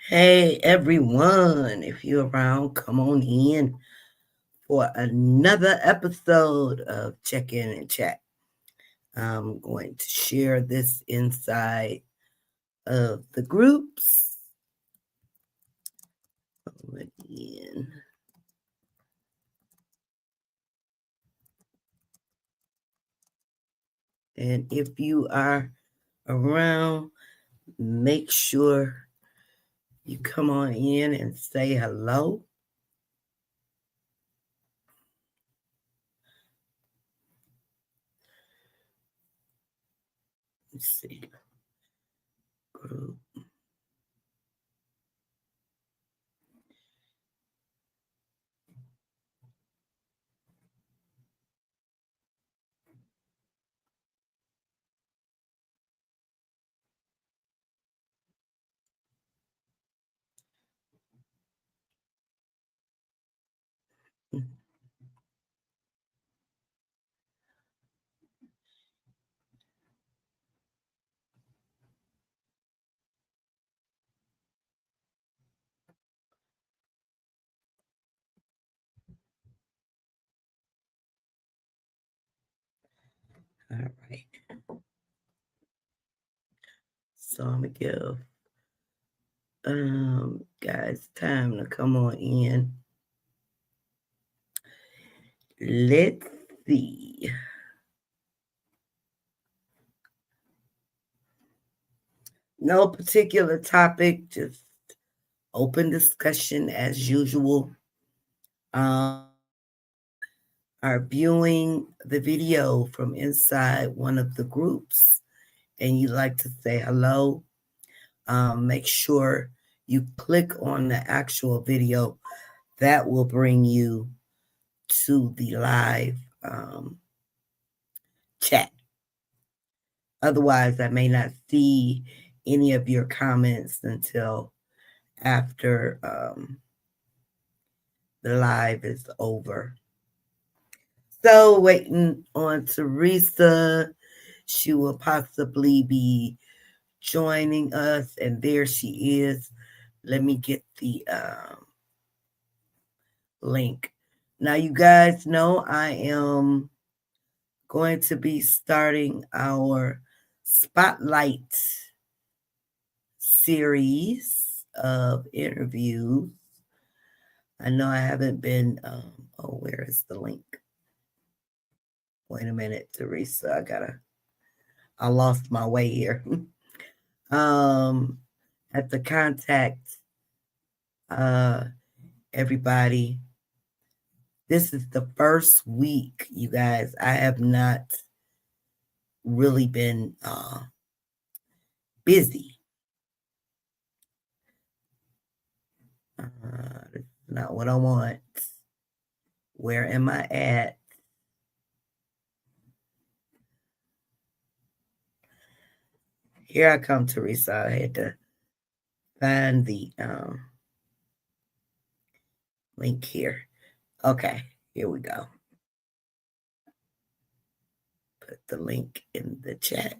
Hey everyone, if you're around, come on in for another episode of Check In and Chat. I'm going to share this inside of the groups. Going in. And if you are around, make sure you come on in and say hello. Let's see. Group. All right. So I'm gonna give guys time to come on in. Let's see. No particular topic, just open discussion as usual. Are viewing the video from inside one of the groups and you like to say hello, make sure you click on the actual video. That will bring you to the live chat. Otherwise, I may not see any of your comments until after the live is over. So, waiting on Teresa. She will possibly be joining us, and there she is. Let me get the link. Now, you guys know I am going to be starting our spotlight series of interviews. I know I haven't been, where is the link? Wait a minute, Teresa. I lost my way here. At the contact, everybody. This is the first week, you guys. I have not really been busy. This is not what I want. Where am I at? Here I come, Teresa. I had to find the link here. Okay, here we go. Put the link in the chat.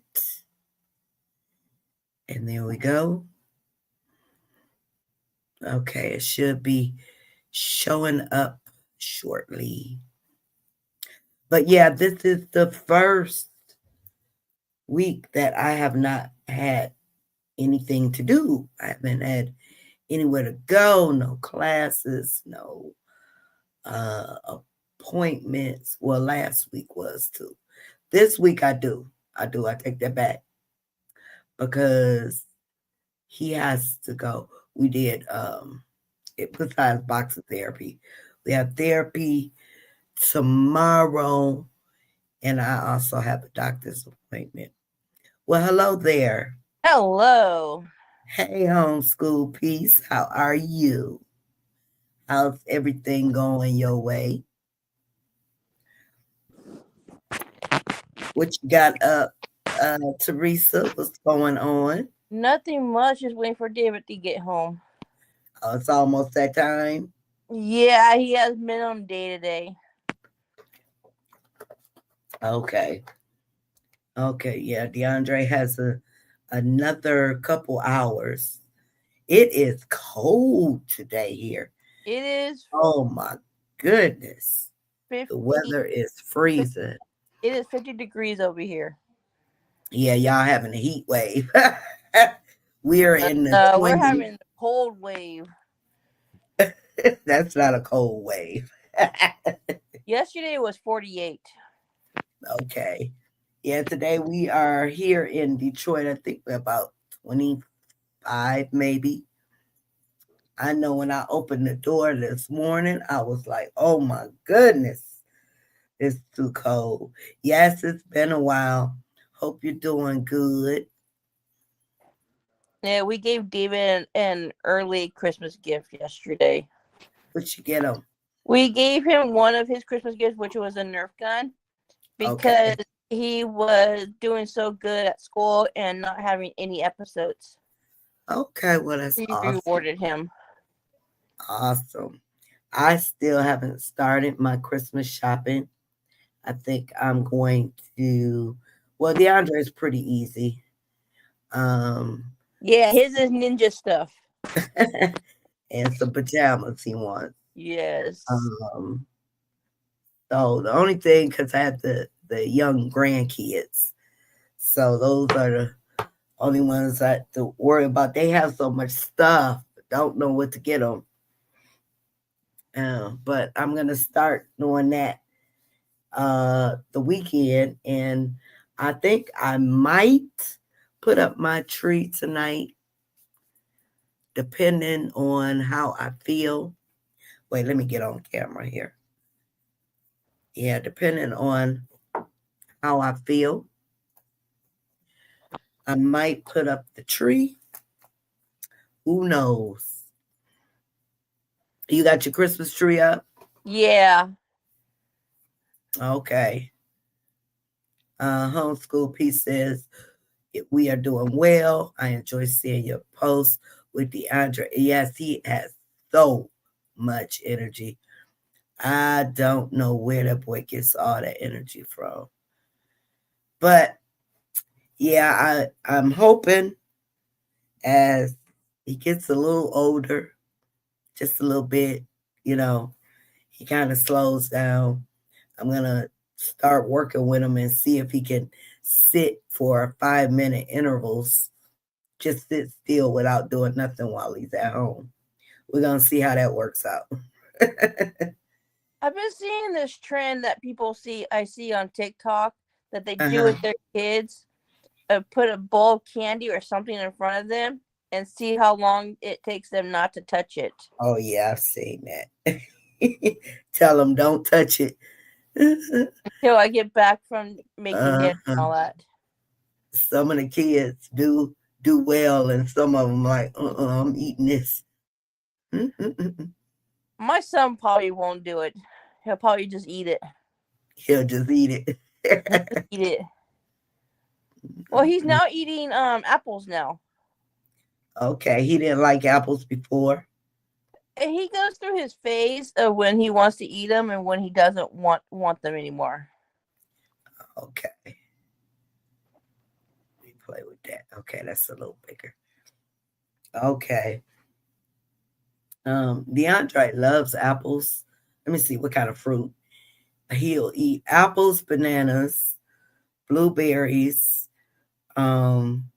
And there we go. Okay, it should be showing up shortly. But yeah, this is the first week that I have not had anything to do. I haven't had anywhere to go, no classes, no appointments. Well, last week was too. This week I do. I take that back because he has to go. We did besides boxing therapy. We have therapy tomorrow, and I also have a doctor's appointment. Well, hello there. Hello. Hey, homeschool piece. How are you? How's everything going your way? What you got up, Teresa? What's going on? Nothing much. Just waiting for David to get home. Oh, it's almost that time. Yeah, he has minimum day today. Okay. Okay. Yeah, DeAndre has another couple hours, It is cold today here. It is Oh my goodness. The 50. weather is freezing. It is 50 degrees over here. Yeah, y'all having a heat wave. We're in the We're 20s. having a cold wave. That's not a cold wave. Yesterday was 48. Okay. Yeah, today we are here in Detroit. I think we're about 25, maybe. I know when I opened the door this morning, I was like, oh my goodness, it's too cold. Yes, it's been a while. Hope you're doing good. Yeah, we gave David an early Christmas gift yesterday. What you get them? We gave him one of his Christmas gifts, which was a Nerf gun, because Okay. he was doing so good at school and not having any episodes. Okay, well, that's We awesome. rewarded him. Awesome. I still haven't started my Christmas shopping. I think I'm going to, well, DeAndre is pretty easy. Um, Yeah, his is ninja stuff. and some pajamas he wants. Yes. Um, so the only thing, because I have the young grandkids, so those are the only ones I have to worry about. They have so much stuff, don't know what to get them. But I'm gonna start doing that the weekend, and I think I might put up my tree tonight, depending on how I feel. Wait, let me get on camera here. Yeah, depending on how I feel, I might put up the tree. Who knows? You got your Christmas tree up? Yeah. Okay. Homeschool Piece says, we are doing well. I enjoy seeing your posts with DeAndre. Yes, he has so much energy. I don't know where that boy gets all that energy from. But yeah, I'm hoping as he gets a little older, just a little bit, you know, he kind of slows down. I'm gonna start working with him and see if he can sit for 5-minute intervals, just sit still without doing nothing while he's at home. We're gonna see how that works out. I've been seeing this trend that I see on TikTok that they do Uh-huh. with their kids. Put a bowl of candy or something in front of them and see how long it takes them not to touch it. Oh yeah, I've seen that. Tell them don't touch it. Until I get back from making dinner and Uh-huh. all that. Some of the kids do well, and some of them like, I'm eating this. My son probably won't do it. He'll probably just eat it. He'll just eat He'll just it. eat it. Well, he's now eating apples now. Okay, he didn't like apples before. And he goes through his phase of when he wants to eat them and when he doesn't want them anymore. Okay, let me play with that. Okay, that's a little bigger. Okay. DeAndre loves apples. Let me see what kind of fruit. He'll eat apples, bananas, blueberries. Um,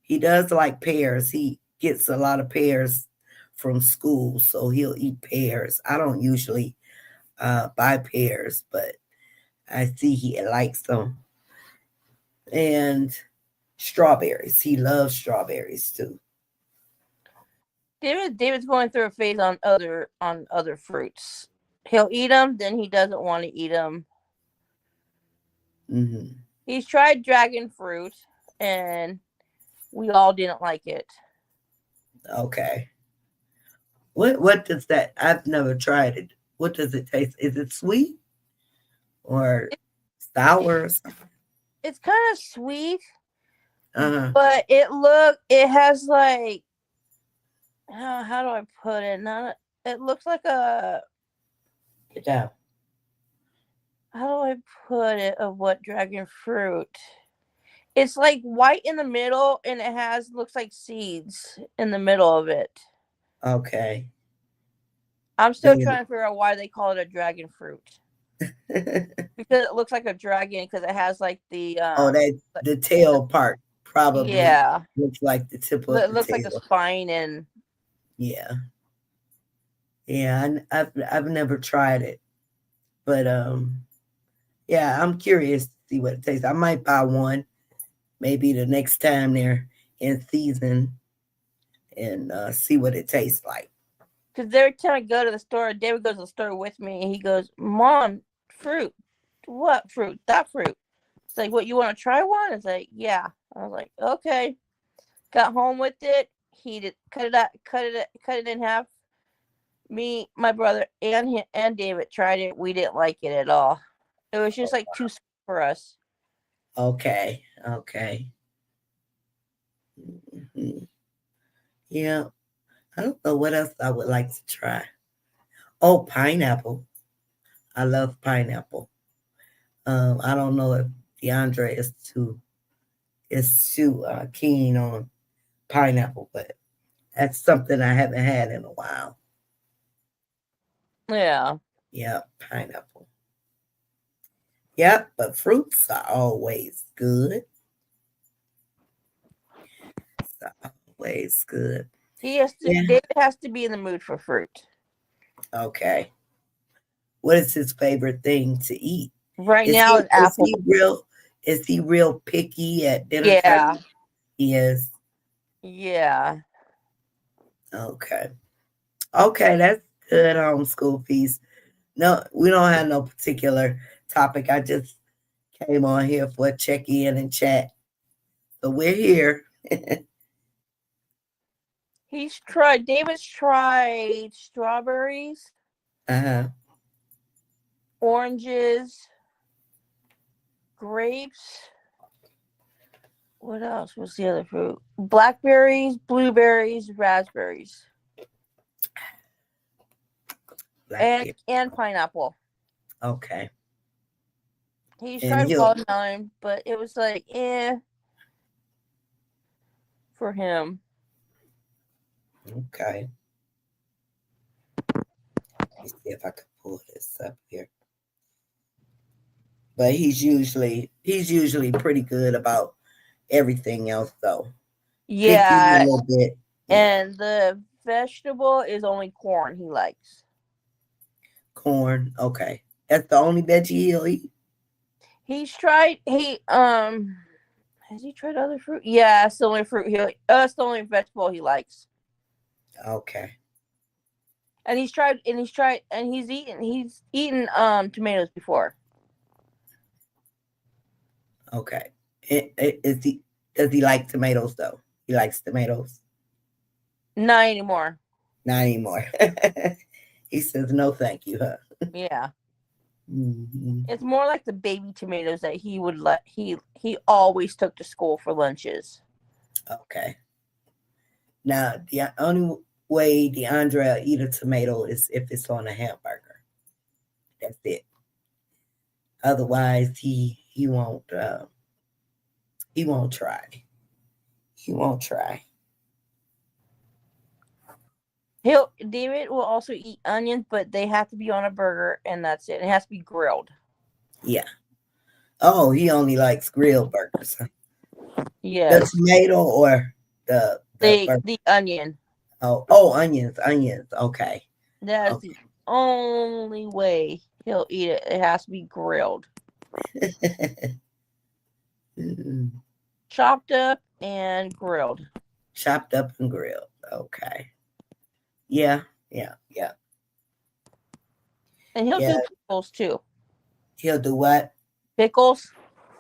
he does like pears. He gets a lot of pears from school, so he'll eat pears. I don't usually buy pears, but I see he likes them. And strawberries. He loves strawberries too. David's going through a phase on other fruits. He'll eat them, then he doesn't want to eat them. Hmm. He's tried dragon fruit, and we all didn't like it. Okay. What does that? I've never tried it. What does it taste? Is it sweet or It, sour? Or something? it's kind of sweet, Uh-huh. but it has like how do I put it? Not it looks like a Get down. how do I put it of what dragon fruit? It's like white in the middle, and it has looks like seeds in the middle of it. Okay. I'm still Then trying to figure out why they call it a dragon fruit because it looks like a dragon because it has like the oh, that the tail part probably yeah, looks like the tip of it the looks like a tail. spine and Yeah. Yeah, I've never tried it, but yeah, I'm curious to see what it tastes. I might buy one maybe the next time they're in season and see what it tastes like. because every time I go to the store, David goes to the store with me, and he goes, "Mom, fruit, what fruit? That fruit." It's like, "What, you want to try one?" It's like, "Yeah." I was like, "Okay." Got home with it. He did cut it out, cut it in half. Me, my brother, and David tried it. We didn't like it at all. It was just like too sweet for us. Okay, okay. Mhm. Yeah, I don't know what else I would like to try. Oh, pineapple. I love pineapple. I don't know if DeAndre is too keen on pineapple, but that's something I haven't had in a while. Yeah. Yeah, pineapple. Yep, but fruits are always good. Always good. Yeah. David has to be in the mood for fruit. Okay. What is his favorite thing to eat? Right Is now he is is apple. he real is he real picky at dinner Yeah. time? He is. Yeah. Okay. Okay, that's good homeschool piece. No, we don't have no particular topic. I just came on here for a check in and chat. So we're here. David's tried strawberries, Uh-huh. oranges, grapes. What else was the other fruit? Blackberries, blueberries, raspberries, Blackberry. and pineapple. Okay. He's And tried he'll watermelon, but it was like for him. okay. Let me see if I can pull this up here. But he's usually pretty good about everything else though. Picky a Yeah, little bit. Yeah. and the vegetable is only corn he likes. Corn. Okay. That's the only veggie he'll eat. He's tried he has he tried other fruit? Yeah, it's the only fruit he it's the only vegetable he likes. Okay. And he's eaten tomatoes before. Okay. Is he does he like tomatoes though? He likes tomatoes? Not anymore. Not anymore. He says no thank you, huh? Yeah. Hmm. It's more like the baby tomatoes that he would let he always took to school for lunches. Okay. Now the only way DeAndre will eat a tomato is if it's on a hamburger. That's it. Otherwise he won't try. He won't try. David will also eat onions, but they have to be on a burger and that's it. It has to be grilled. Yeah. Oh, he only likes grilled burgers. Huh? The Yes. tomato or the burger? The onion. Oh, onions. Okay. That's Okay. the only way he'll eat it. It has to be grilled. Mm, Chopped up and grilled. chopped up and grilled. Okay. Yeah. Yeah. Yeah. And he'll Yeah. do pickles too. He'll do what? Pickles,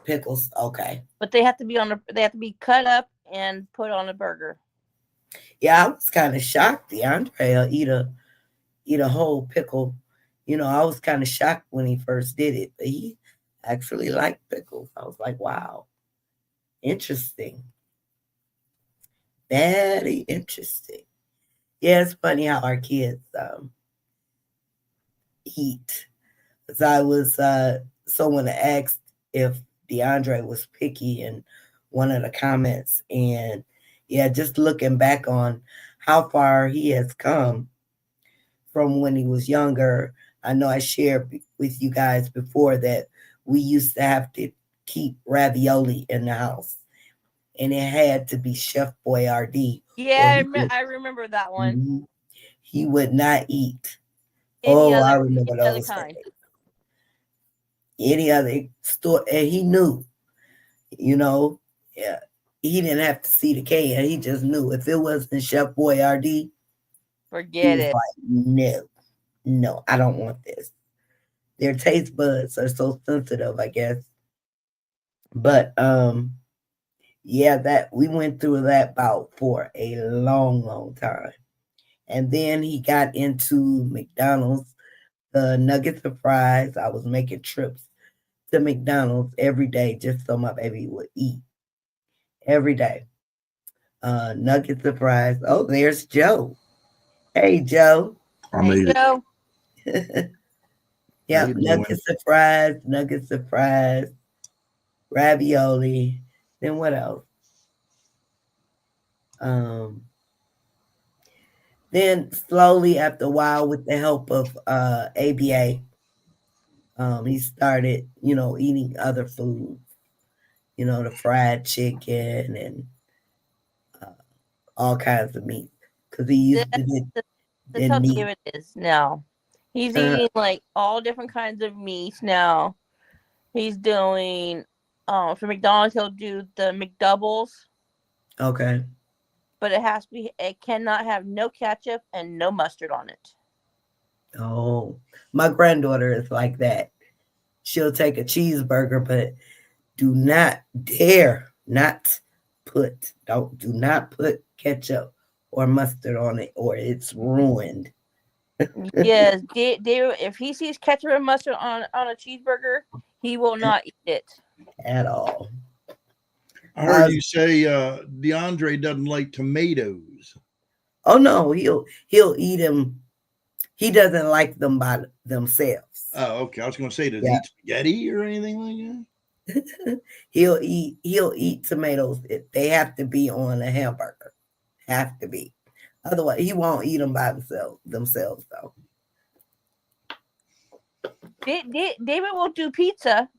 Pickles. Okay. but they have to be cut up and put on a burger. Yeah, I was kind of shocked. DeAndre will eat a whole pickle. I was kind of shocked when he first did it, but he actually liked pickles. I was like, wow, interesting. Very interesting. Yeah, it's funny how our kids eat. As I was someone asked if DeAndre was picky, and one of the comments. And yeah, just looking back on how far he has come from when he was younger. I know I shared with you guys before that we used to have to keep ravioli in the house, and it had to be Chef Boyardee, or Yeah, I remember that one. mhm, he would not eat. Any Oh, other I remember any other those kind. days. Any other store, and he knew, you know, yeah, he didn't have to see the can. He just knew if it wasn't Chef Boyardee, he Forget was it. like, no, no, I don't want this. Their taste buds are so sensitive, I guess. But yeah, that we went through that bout for a long, long time. And then he got into McDonald's, the nuggets and fries. I was making trips to McDonald's every day just so my baby would eat every day. Nuggets and fries. Oh, there's Joe. Hey, Joe. I Hey made it. Joe. How you Yep, doing? nuggets and fries, ravioli. Then what else? Um, then slowly after a while, with the help of ABA, he started, eating other foods, the fried chicken and uh, all kinds of meat. Because he used to That's didn't how eat. David is now. He's Uh, eating like all different kinds of meats now. He's doing for McDonald's he'll do the McDoubles, okay. but it cannot have no ketchup and no mustard on it. Oh, my granddaughter is like that. She'll take a cheeseburger, but do not dare not do not put ketchup or mustard on it, or it's ruined. Yes, David, if he sees ketchup and mustard on a cheeseburger, he will not eat it. At all. I heard Uh, you say DeAndre doesn't like tomatoes. oh no, he'll eat them. He doesn't like them by themselves. Oh, okay. I was going to say, does he Yeah, eat spaghetti or anything like he'll eat tomatoes. They have to be on a hamburger. Have to be. Otherwise, he won't eat them by themselves though. David will do pizza,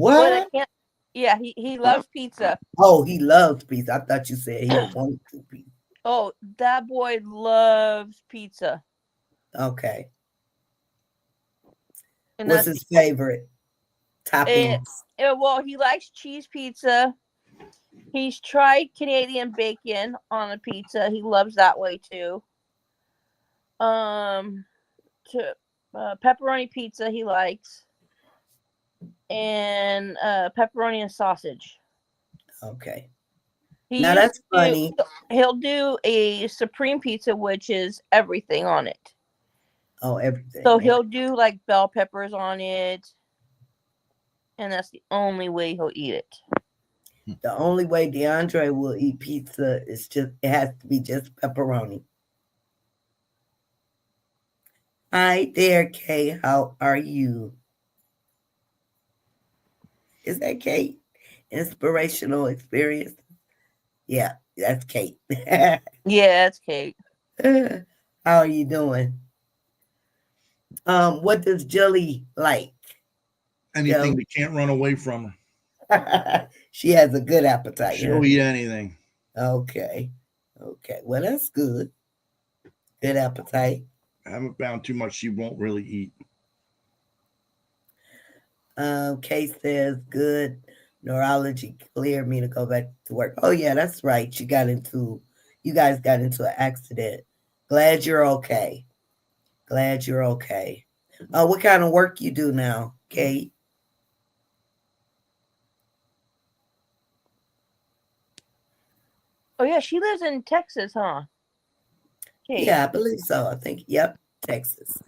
but I What? can't. Yeah, he loves pizza. Oh, he loves pizza. I thought you said he won't do pizza. Oh, that boy loves pizza, Okay. and What's that's the his favorite it. toppings? Well, he likes cheese pizza. He's tried Canadian bacon on a pizza. He loves that way too. Um, to pepperoni pizza he likes, and pepperoni and sausage. Okay. He Now used that's to funny. he'll do a supreme pizza, which is everything on it. Oh, everything. So Okay. he'll do like bell peppers on it, and that's the only way he'll eat it. that? The only way DeAndre will eat pizza is it has to be just pepperoni. Hi there, Kay. How are you? Is that Kate? Inspirational experience? Yeah, that's Kate. Yeah, it's Kate. How are you doing? What does Jelly like, Anything Joe? that can't run away from her. She has a good appetite, huh? She'll eat anything. Okay. Okay. Well, that's good. Good appetite. I haven't found too much she won't really eat. Kate says good neurology cleared me to go back to work. Oh yeah, that's right. You guys got into an accident. Glad you're okay. Glad you're okay. What kind of work you do now, Kate? Oh yeah, she lives in Texas, huh? Kate. Yeah, I believe so. I think, yep, Texas.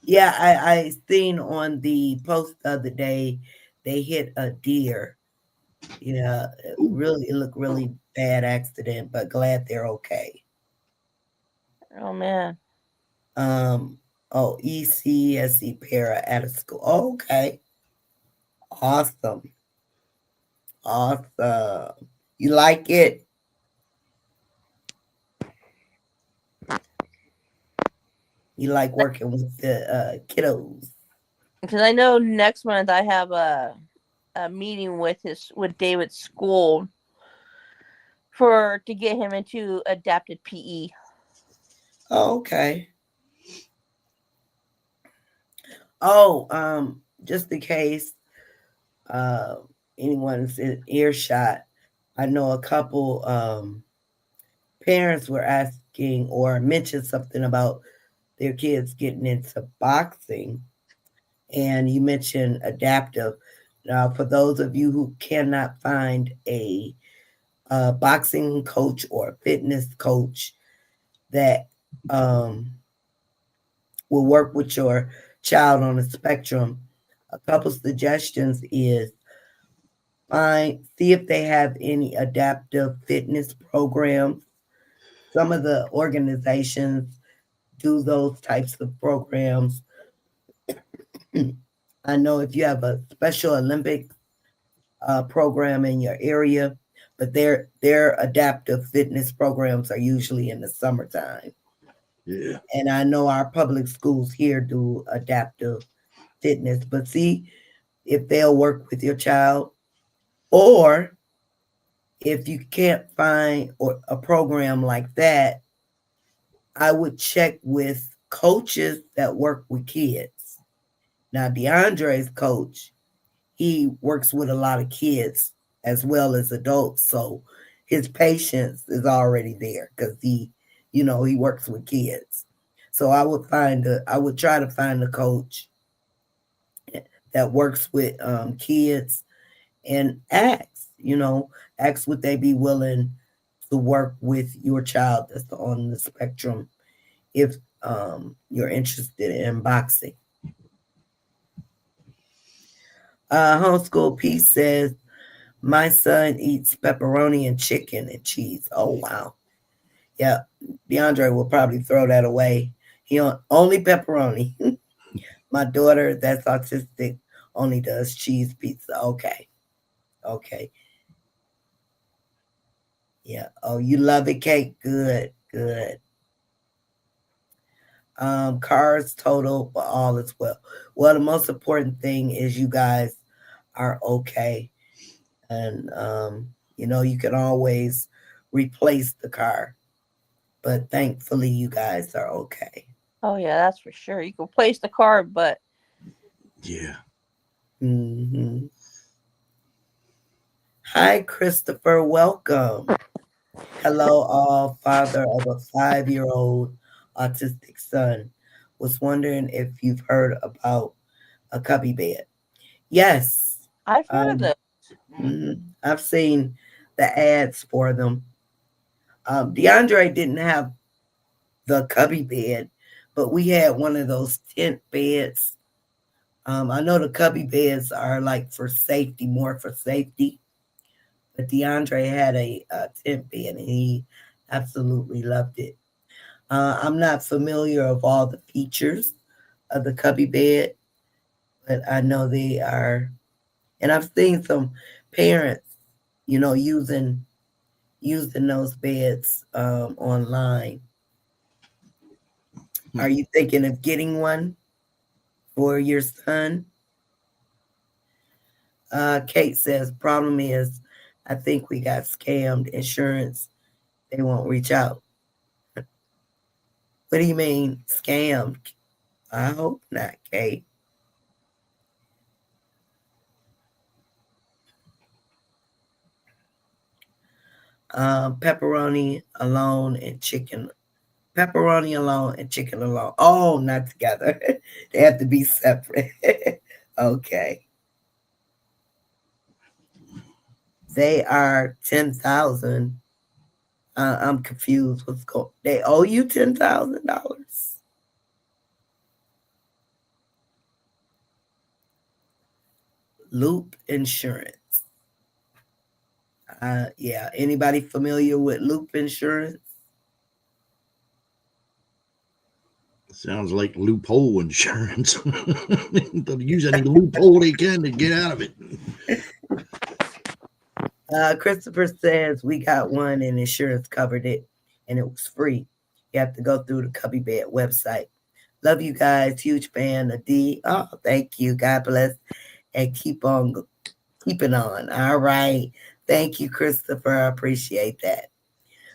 Yeah, I seen on the post the other day they hit a deer. Yeah, it looked really bad accident, but glad they're okay. Oh man. Um, oh, ECSE para at a school. Oh, okay, awesome. Awesome. You like it? You like working with the kiddos? Because I know next month I have a meeting with David's school to get him into adapted PE. Oh, okay. Oh, just in case uh, anyone's in earshot, I know a couple parents were asking or mentioned something about their kids getting into boxing, and you mentioned adaptive. Now, for those of you who cannot find a boxing coach or fitness coach that um, will work with your child on the spectrum, a couple suggestions is see if they have any adaptive fitness programs. Some of the organizations do those types of programs. I know if you have a Special Olympic program in your area, but their adaptive fitness programs are usually in the summertime. Yeah. And I know our public schools here do adaptive fitness, but see if they'll work with your child, or if you can't find a program like that, I would check with coaches that work with kids. Now, DeAndre's coach, he works with a lot of kids as well as adults, so his patience is already there because he works with kids. So I would try to find a coach that works with kids and ask would they be willing to work with your child that's on the spectrum if you're interested in boxing. Homeschool Peace says, my son eats pepperoni and chicken and cheese. Oh, wow. Yeah, DeAndre will probably throw that away. Only pepperoni. My daughter, that's autistic, only does cheese pizza. Okay. Okay. Yeah. Oh, you love it, Kate? Good. Good. Cars total, but all is well. Well, the most important thing is you guys are okay. And, you can always replace the car. But thankfully, you guys are okay. Oh yeah, that's for sure. You can place the card, but Yeah. Mm-hmm. Hi, Christopher. Welcome. Hello, all. Father of a 5-year-old autistic son. Was wondering if you've heard about a cubby bed. Yes. I've heard of Um, this. I've seen the ads for them. DeAndre didn't have the cubby bed, but we had one of those tent beds. I know the cubby beds are like for safety, more for safety, but DeAndre had a tent bed and he absolutely loved it. I'm not familiar of all the features of the cubby bed, but I know they are, and I've seen some parents, using those beds online. Are you thinking of getting one for your son? Kate says, problem is, I think we got scammed. Insurance, they won't reach out. What do you mean, scammed? I hope not, Kate. Pepperoni alone and chicken. Pepperoni alone and chicken alone. Oh, not together. They have to be separate. Okay. They are 10,000. I'm confused. What's going? They owe you $10,000. Loop Insurance. Yeah. Anybody familiar with Loop Insurance? Sounds like loophole insurance. They'll use any loophole they can to get out of it. Christopher says we got one and insurance covered it and it was free. You have to go through the Cubby Bed website. Love you guys. Huge fan of D. Oh, thank you. God bless. And keeping on. All right. Thank you, Christopher. I appreciate that.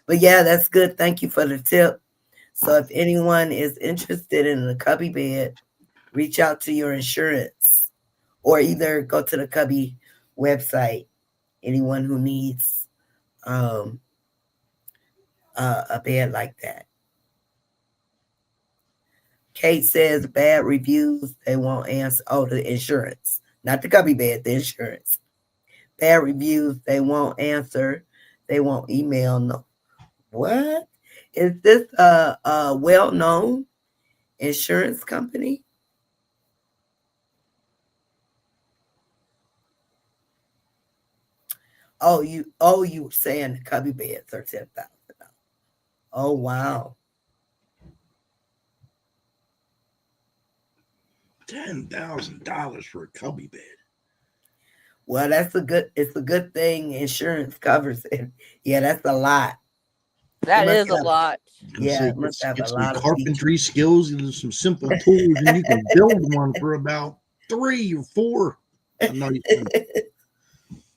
But yeah, that's good. Thank you for the tip. So if anyone is interested in the Cubby Bed, reach out to your insurance or either go to the Cubby website. Anyone who needs um, a bed like that. Kate says bad reviews, they won't answer. Oh, the insurance, not the Cubby Bed, the insurance. Bad reviews, they won't answer. They won't email. No, what is this? A well-known insurance company? You were saying the Cubby Beds are $10,000. Oh wow. $10,000 for a cubby bed. Well, it's a good thing insurance covers it. Yeah, that's a lot. That is a lot. Yeah, it must have a get some lot of carpentry skills and some simple tools, and you can build one for about 3 or 4.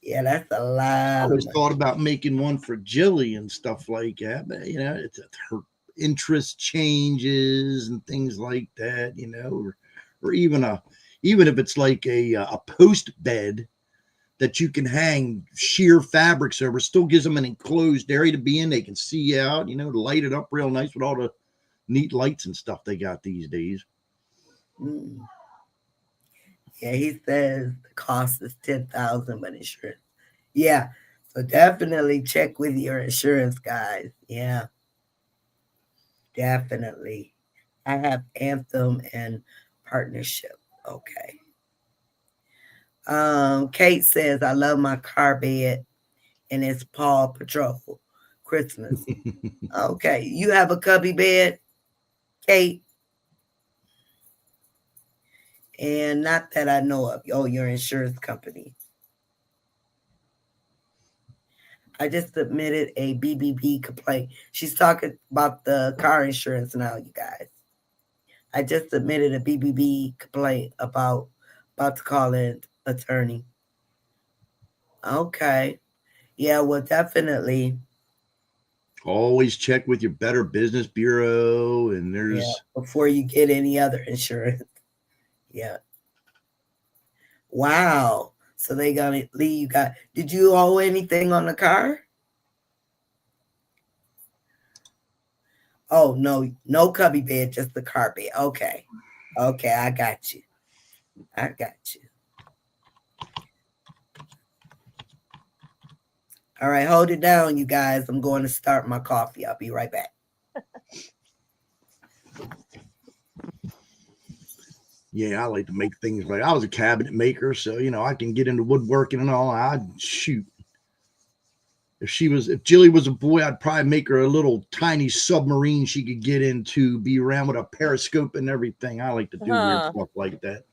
Yeah, that's a I lot. always thought about making one for Jilly and stuff like that, but it's her interest changes and things like that, or even if it's like a post bed that you can hang sheer fabrics over, still gives them an enclosed area to be in. They can see out, light it up real nice with all the neat lights and stuff they got these days. Mm. Yeah, he says the cost is $10,000, but insurance. Yeah, so definitely check with your insurance guys. Yeah, definitely. I have Anthem and Partnership. Okay. Kate says I love my car bed, and it's Paw Patrol Christmas. Okay, you have a cubby bed, Kate? And not that I know of. Oh, your insurance company. I just submitted a BBB complaint. She's talking about the car insurance now, you guys. I just submitted a BBB complaint about to call in attorney. Okay. Yeah, well, definitely. Always check with your Better Business Bureau, and there's before you get any other insurance. Yeah. Wow. So they gonna leave you got did you owe anything on the car? Oh no cubby bed, just the car bed. Okay. Okay, I got you. All right, hold it down, you guys. I'm going to start my coffee. I'll be right back. Yeah, I like to make things like I was a cabinet maker, so I can get into woodworking and all. I'd shoot. If Jilly was a boy, I'd probably make her a little tiny submarine she could get into, be around with a periscope and everything. I like to do weird stuff like that.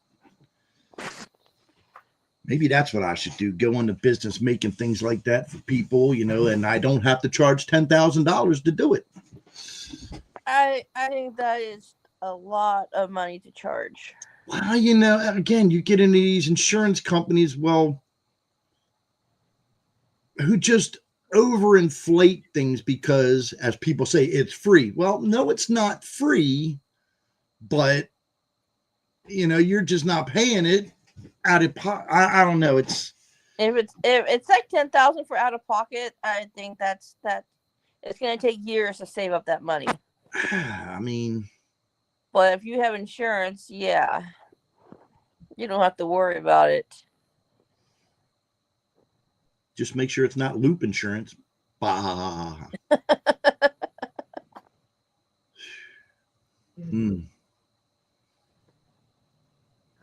Maybe that's what I should do. Go into business making things like that for people, and I don't have to charge $10,000 to do it. I think that is a lot of money to charge. Well, again, you get into these insurance companies, who just overinflate things because, as people say, it's free. Well, no, it's not free, but you're just not paying it out of pocket. I don't know. If it's like 10,000 for out of pocket, I think that it's going to take years to save up that money. I mean, but if you have insurance, yeah, you don't have to worry about it. Just make sure it's not loop insurance. Bah.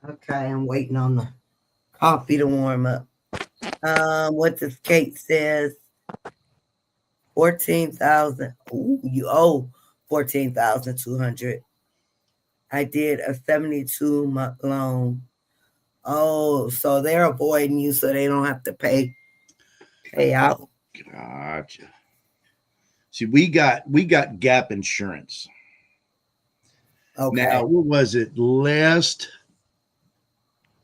Okay, I'm waiting on the coffee to warm up. What this Kate says? 14,000. Ooh, you owe 14,200. I did a 72-month loan. Oh, so they're avoiding you so they don't have to pay pay out. Gotcha. See, we got gap insurance. Okay. Now, what was it? Last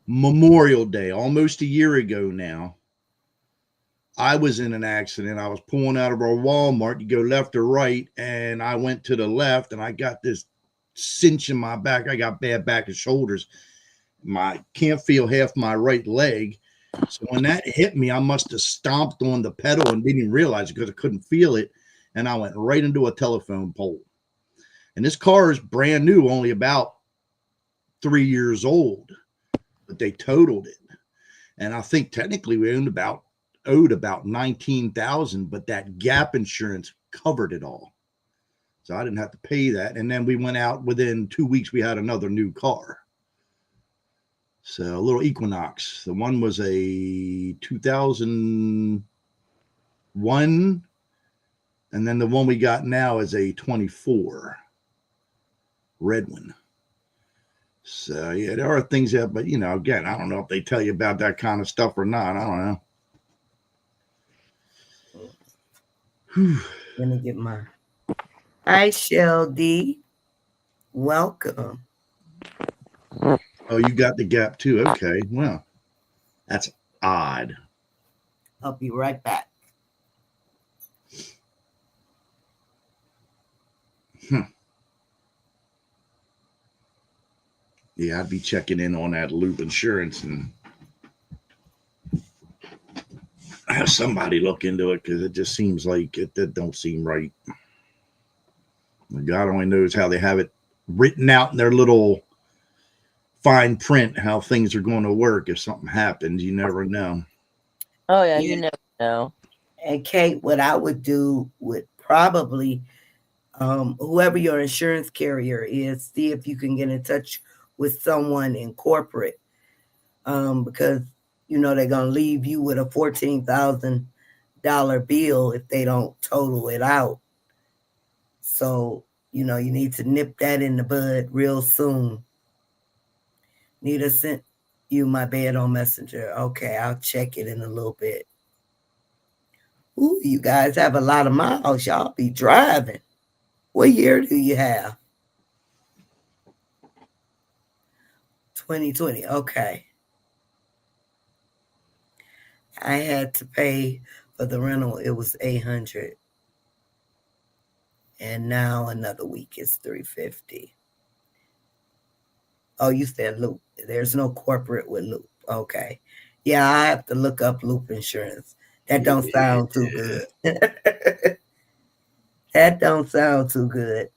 Memorial Day, almost a year ago now, I was in an accident. I was pulling out of our Walmart. You go left or right, and I went to the left, and I got this cinch in my back. I got bad back and shoulders. My can't feel half my right leg. So when that hit me, I must have stomped on the pedal and didn't even realize it because I couldn't feel it. And I went right into a telephone pole. And this car is brand new, only about 3 years old, but they totaled it. And I think technically we owed about 19,000, but that gap insurance covered it all. So I didn't have to pay that. And then we went out within 2 weeks, we had another new car. So a little Equinox. The one was a 2001, and then the one we got now is a 24 red one. So yeah, there are things that, but again, I don't know if they tell you about that kind of stuff or not. I don't know. Whew. Let me get mine. Hi, Shelby. Welcome. Oh, you got the gap too. Okay. Well, that's odd. I'll be right back. Yeah, I'd be checking in on that loop insurance and have somebody look into it because it just seems like that don't seem right. God only knows how they have it written out in their little fine print how things are going to work. If something happens, you never know. Oh yeah, you never know. And Kate, what I would do would probably, whoever your insurance carrier is, see if you can get in touch with someone in corporate, because they're gonna leave you with a $14,000 bill if they don't total it out. So you need to nip that in the bud real soon. Nita sent you my bed on Messenger. Okay, I'll check it in a little bit. Ooh, you guys have a lot of miles. Y'all be driving. What year do you have? 2020. Okay. I had to pay for the rental. It was $800. And now another week is $350. Oh, you said Loop. There's no corporate with Loop. Okay. Yeah, I have to look up Loop insurance. That don't sound too good. That don't sound too good.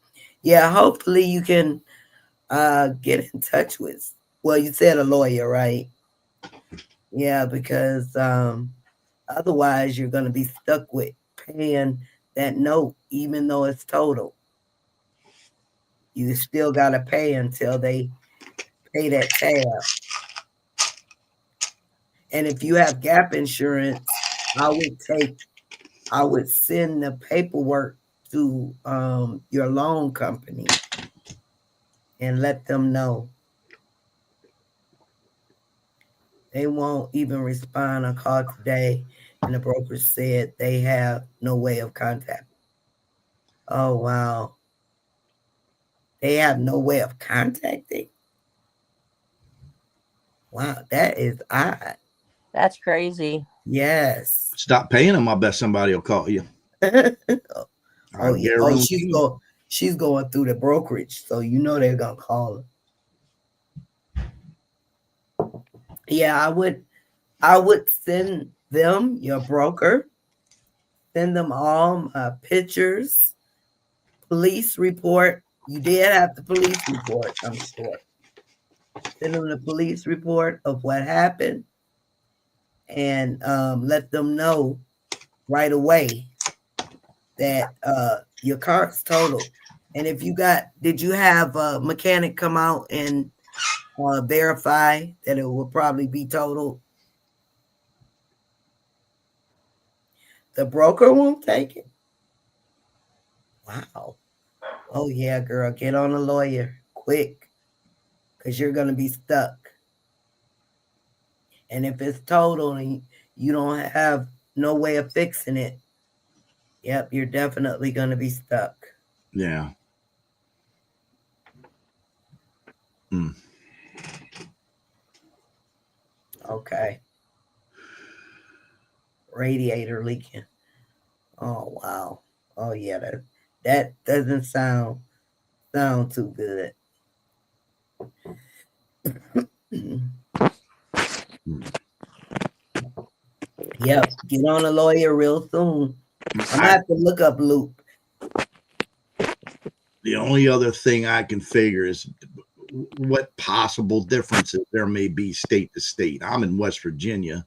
Yeah, hopefully you can get in touch with. Well, you said a lawyer, right? Yeah, because otherwise you're going to be stuck with paying that note, even though it's total. You still got to pay until they pay that tab. And if you have gap insurance, I would send the paperwork to your loan company and let them know. They won't even respond or call today. And the broker said they have no way of contact. Oh, wow. They have no way of contacting? Wow, that is odd. That's crazy. Yes. Stop paying them. I bet somebody will call you. Oh, yeah. Oh, guarantee. she's going through the brokerage, so they're gonna call her. Yeah, I would send them your broker, send them all my pictures, police report. You did have the police report, I'm sure. Send them the police report of what happened and let them know right away that your car's totaled. And if did you have a mechanic come out and verify that it will probably be totaled? The broker won't take it. Wow. Oh yeah, girl, get on a lawyer quick, because you're gonna be stuck. And if it's total and you don't have no way of fixing it, yep, you're definitely going to be stuck. Yeah. Mm. Okay. Radiator leaking. Oh wow. Oh yeah, that doesn't sound too good. Yep, get on a lawyer real soon. I'm gonna have to look up loop. The only other thing I can figure is what possible differences there may be state to state. I'm in West Virginia.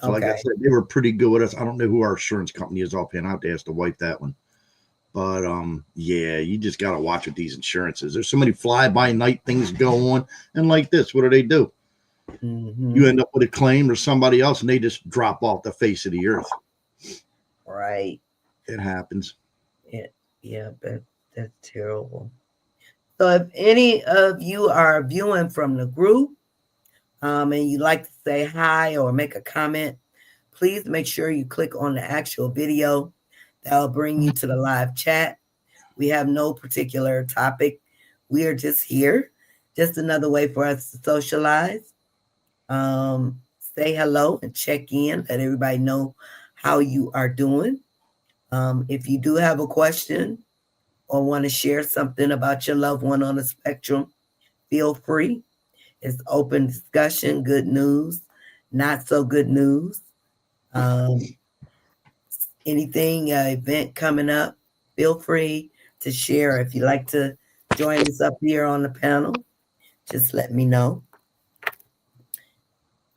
So like I Okay. said, they were pretty good with us. I don't know who our insurance company is offhand. I have to ask the wife that one. But yeah, you just gotta watch with these insurances. There's so many fly-by-night things go on. And like this, what do? Mm-hmm. You end up with a claim or somebody else and they just drop off the face of the earth. Right. It happens. Yeah, but that's terrible. So if any of you are viewing from the group, and you'd like to say hi or make a comment, please make sure you click on the actual video. That'll bring you to the live chat. We have no particular topic. We are just here, just another way for us to socialize. Say hello and check in. Let everybody know how you are doing. If you do have a question or want to share something about your loved one on the spectrum, feel free. It's open discussion, good news, not so good news. Anything, event coming up, feel free to share. If you'd like to join us up here on the panel, just let me know.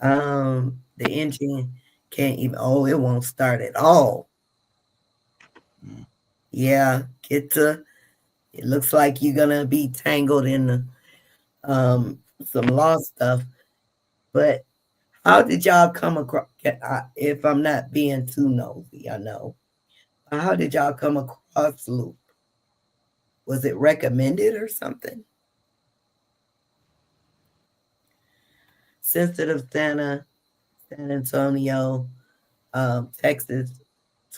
The engine can't even, it won't start at all. Yeah, it looks like you're gonna be tangled in some law stuff. But how did y'all come across, if I'm not being too nosy, I know. How did y'all come across Loop? Was it recommended or something? Sensitive Santa, San Antonio, Texas,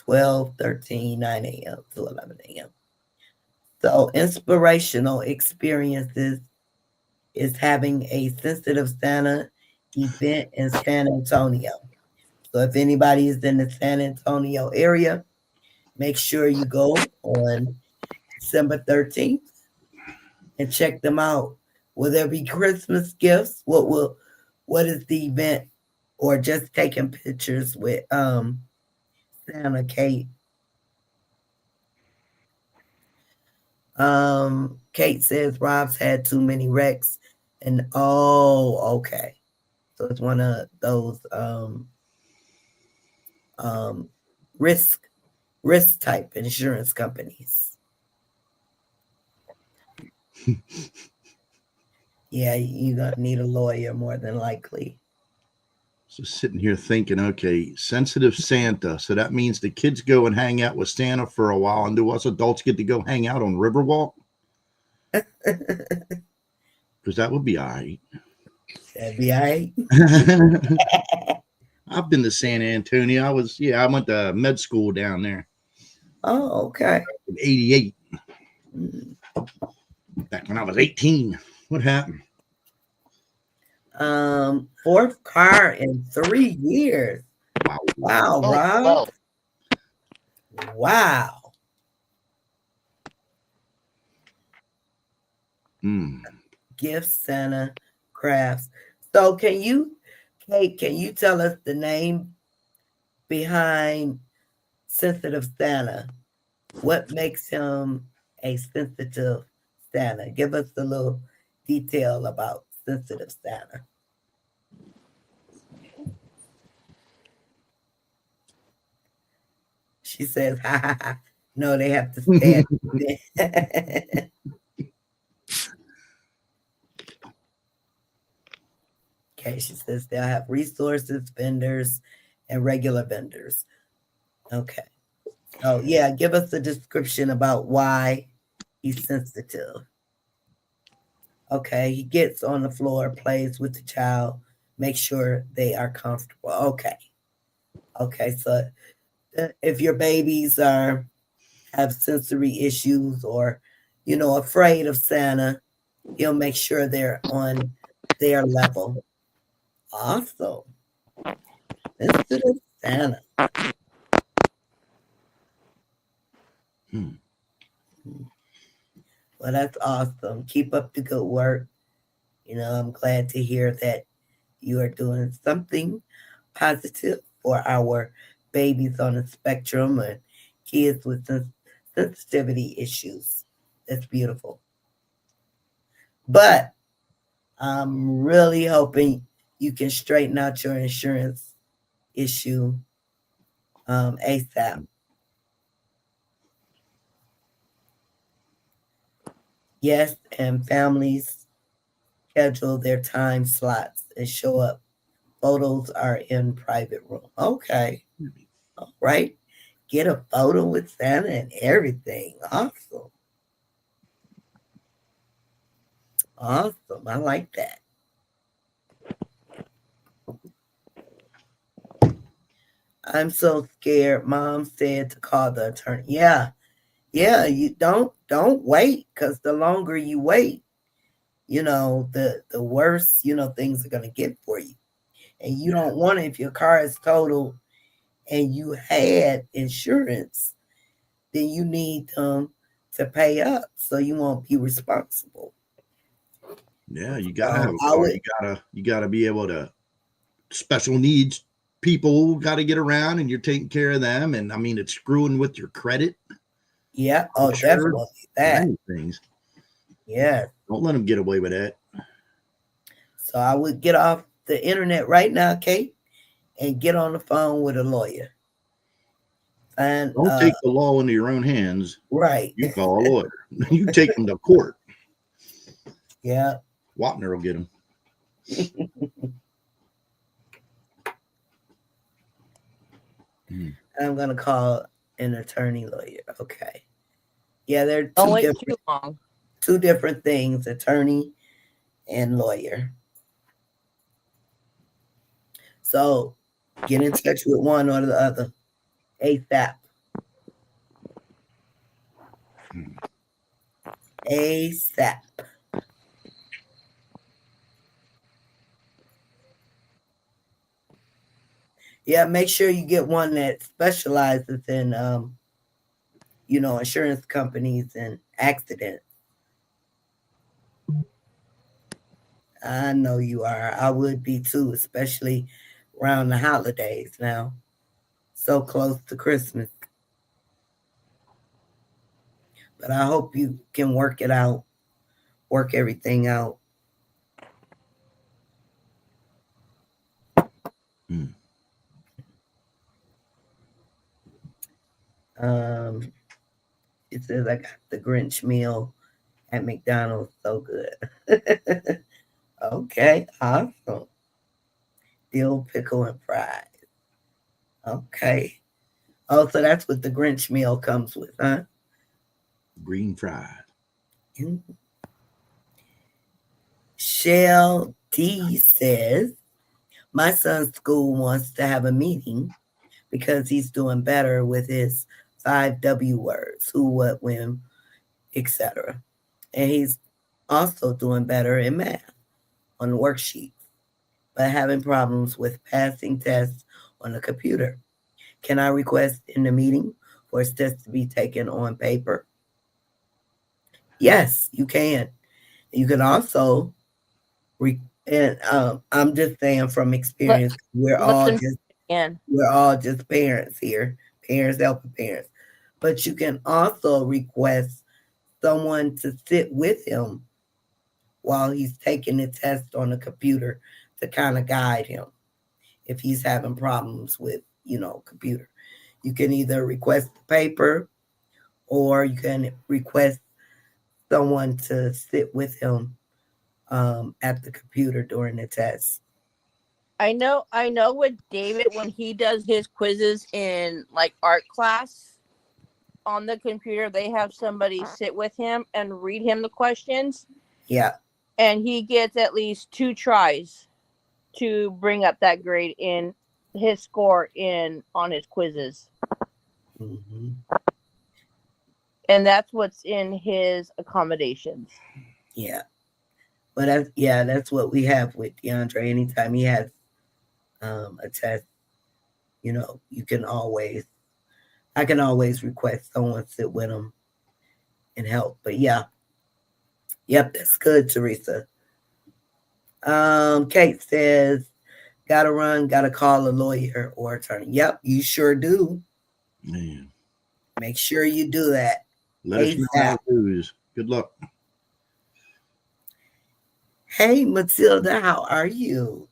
12:13, 9 a.m. to 11 a.m. So inspirational experiences is having a Sensitive Santa event in San Antonio. So if anybody is in the San Antonio area, make sure you go on December 13th and check them out. Will there be Christmas gifts? What is the event? Or just taking pictures with Santa Kate? Kate says Rob's had too many wrecks. And okay. So it's one of those risk type insurance companies. Yeah, you're gonna need a lawyer more than likely. So sitting here thinking, okay, sensitive Santa. So that means the kids go and hang out with Santa for a while, and do us adults get to go hang out on Riverwalk? Because that would be all right. That'd be all right. I've been to San Antonio. I went to med school down there. Oh, okay. In 88. Back when I was 18. What happened? Fourth car in 3 years. Wow, Rob. Wow. Gifts, Santa, crafts. So Kate, can you tell us the name behind Sensitive Santa? What makes him a sensitive Santa? Give us a little detail about Sensitive Santa. She says, ha ha ha. No, they have to stand. Okay, she says they'll have resources, vendors, and regular vendors. Okay. Oh, yeah, give us a description about why he's sensitive. Okay, he gets on the floor, plays with the child, make sure they are comfortable. Okay. Okay, so if your babies have sensory issues or afraid of Santa, he'll make sure they're on their level. Awesome. Sensitive Santa. Hmm. Well, that's awesome. Keep up the good work. I'm glad to hear that you are doing something positive for our babies on the spectrum and kids with sensitivity issues. That's beautiful. But I'm really hoping you can straighten out your insurance issue ASAP. Yes, and families schedule their time slots and show up. Photos are in private room. Okay. All right. Get a photo with Santa and everything. Awesome. Awesome. I like that. I'm so scared. Mom said to call the attorney. Yeah. Yeah, you don't wait, because the longer you wait, the worse, things are gonna get for you. And you don't want it if your car is totaled and you had insurance, then you need them to pay up so you won't be responsible. Yeah, you gotta have So a I car. would, You gotta be able to. Special needs people got to get around, and you're taking care of them. And I mean, it's screwing with your credit. yeah, oh, Sure, definitely that. many things. Yeah. Don't let them get away with that. So I would get off the internet right now, Kate, and get on the phone with a lawyer. And Don't take the law into your own hands. right. You call a lawyer. You take them to court. Yeah. Wapner will get them. I'm gonna call an attorney lawyer. Okay. Yeah, they're Don't wait too long. two different things, attorney and lawyer. So get in touch with one or the other ASAP. ASAP. Yeah, make sure you get one that specializes in insurance companies and accidents. I know you are. I would be too, especially around the holidays now. So close to Christmas. But I hope you can work it out, work everything out. Mm. Um, it says I got the Grinch meal at McDonald's. So good. Okay, awesome. Dill, pickle, and fries. Okay. Oh, so that's what the Grinch meal comes with, huh? Green fried. Mm. Shell D says, my son's school wants to have a meeting because he's doing better with his 5W words, who, what, when, etc. And he's also doing better in math on the worksheets, but having problems with passing tests on the computer. Can I request in the meeting for his test to be taken on paper? Yes, you can. You can also, and I'm just saying from Let experience, we're let all them just again. we're all just parents here, parents helping parents. But you can also request someone to sit with him while he's taking the test on the computer to kind of guide him if he's having problems with, computer. You can either request the paper or you can request someone to sit with him at the computer during the test. I know with David when he does his quizzes in like art class on the computer, they have somebody sit with him and read him the questions, Yeah. and he gets at least 2 tries to bring up that grade in his score in on his quizzes. Mm-hmm. And that's what's in his accommodations. Yeah. But that's what we have with DeAndre. Anytime he has a test, you can I can always request someone sit with him and help. But yeah, yep, that's good, Teresa. Kate says, gotta run, gotta call a lawyer or attorney. Yep, you sure do. Man, Make sure you do that. let us know how it goes. Good luck. Hey, Matilda, how are you?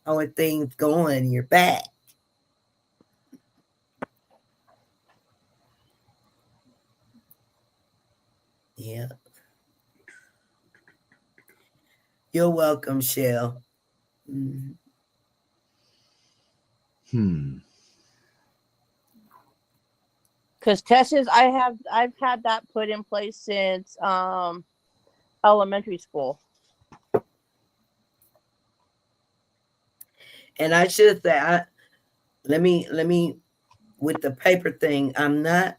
How are things going? You're back. Yeah. You're welcome, Shell. Mhm. Because Tess's, I've had that put in place since elementary school. And I should say, let me with the paper thing. I'm not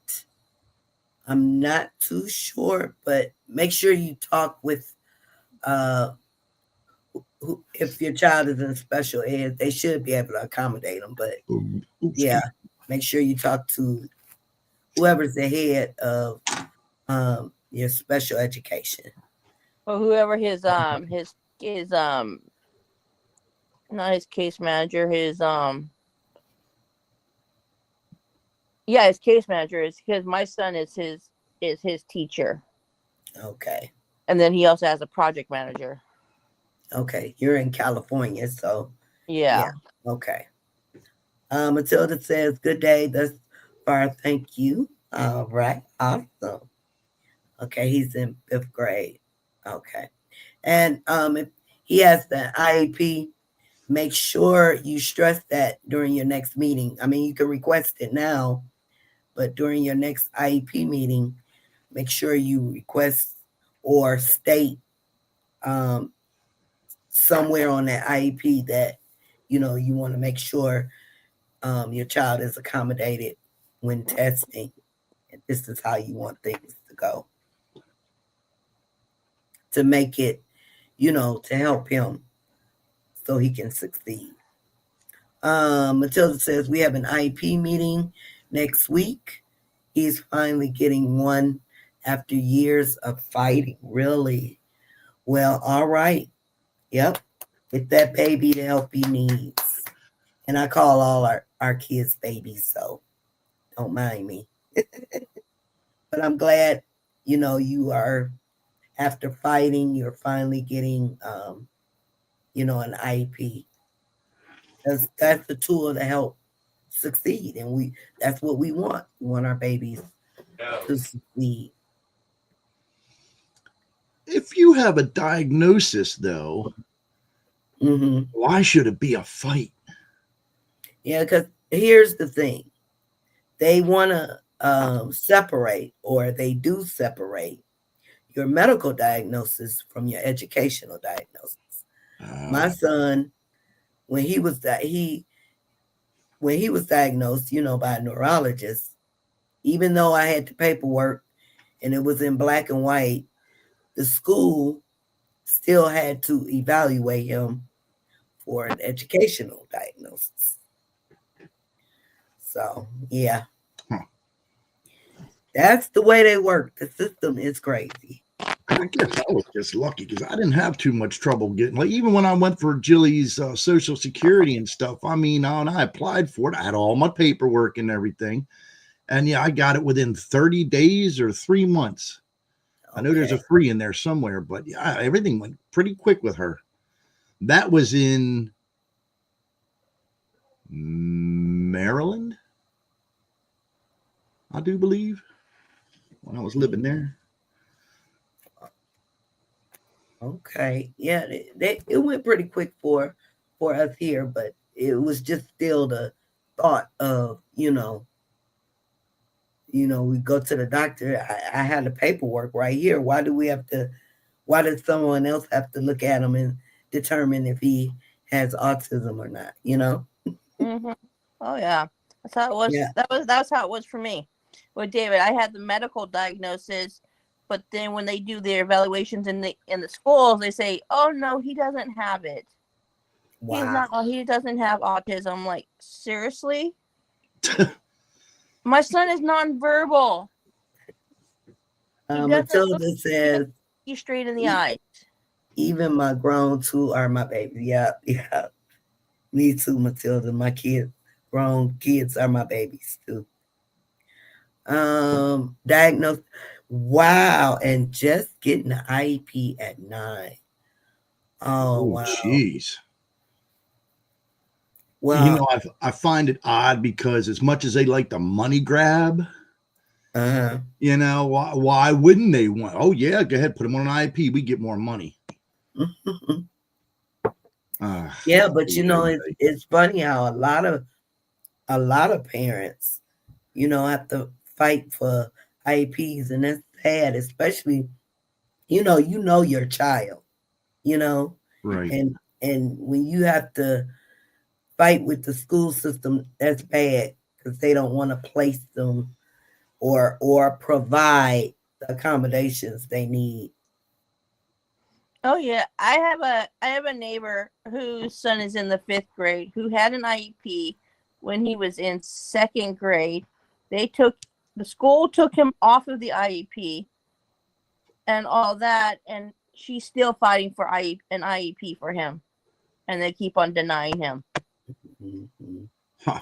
too sure, but make sure you talk with uh if your child is in special ed, they should be able to accommodate them. But yeah, make sure you talk to whoever's the head of your special education. Or whoever his not his case manager, his his case manager is, because my son is his teacher. Okay. And then he also has a project manager. Okay. You're in California, so yeah. Okay. Matilda says, good day thus far. Thank you. All right. Awesome. Okay. He's in 5th grade. Okay. And if he has the IEP, make sure you stress that during your next meeting. I mean, you can request it now, but during your next IEP meeting, make sure you request or state somewhere on that IEP that you want to make sure your child is accommodated when testing. And this is how you want things to go to make it, to help him so he can succeed. Matilda says we have an IEP meeting next week. He's finally getting one after years of fighting. Really? Well, all right. Yep. Get that baby the help he needs. And I call all our kids babies, so don't mind me. But I'm glad, you are, after fighting, you're finally getting, an IEP. That's the tool to help succeed. And that's what we want. We want our babies to succeed. If you have a diagnosis, though, why should it be a fight? Yeah, because here's the thing. They want to separate, or they do separate, your medical diagnosis from your educational diagnosis. My son, when he was diagnosed, by a neurologist, even though I had the paperwork and it was in black and white, the school still had to evaluate him for an educational diagnosis. So, yeah. That's the way they work. The system is crazy. I guess I was just lucky because I didn't have too much trouble getting, like, even when I went for Jilly's Social Security and stuff. I mean, when I applied for it, I had all my paperwork and everything. And yeah, I got it within 30 days or 3 months. Okay. I know there's a 3 in there somewhere, but yeah, everything went pretty quick with her. That was in Maryland, I do believe, when I was living there. Okay. Yeah, it went pretty quick for us here, but it was just still the thought of, we go to the doctor. I had the paperwork right here. Why does someone else have to look at him and determine if he has autism or not, Mm-hmm. Oh yeah, that's how it was. Yeah. That was how it was for me with David. I had the medical diagnosis, but then when they do their evaluations in the schools, they say, "Oh no, he doesn't have it. He's Wow. not. He doesn't have autism." I'm like, seriously? My son is nonverbal. He doesn't look. Matilda He doesn't says, see you straight in the "E- eyes. even my grown two are my babies." Yeah, yeah. Me too, Matilda. My kids, grown kids are my babies too. Diagnosed. Wow, and just getting the IEP at 9. Oh Oh, wow. jeez. Well, I find it odd because as much as they like the money grab, uh, why wouldn't they want? Oh yeah, go ahead, put them on an IP. We get more money. Uh, yeah, but ay. it's funny how a lot of parents, have to fight for IEPs, and that's sad, especially your child, you know, Right. and when you have to fight with the school system, that's bad because they don't want to place them or provide the accommodations they need. Oh yeah, I have a neighbor whose son is in the 5th grade who had an IEP when he was in 2nd grade. The school took him off of the IEP and all that, and she's still fighting for an IEP for him, and they keep on denying him. Mhm. Huh.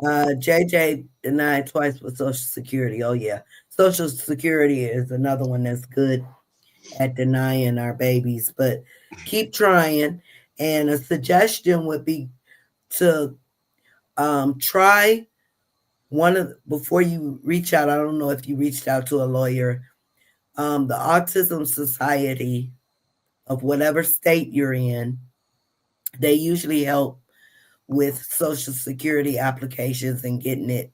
JJ denied twice with Social Security. Oh yeah, Social Security is another one that's good at denying our babies, but keep trying. And a suggestion would be to try before you reach out. I don't know if you reached out to a lawyer. The Autism Society of whatever state you're in, they usually help with Social Security applications and getting it,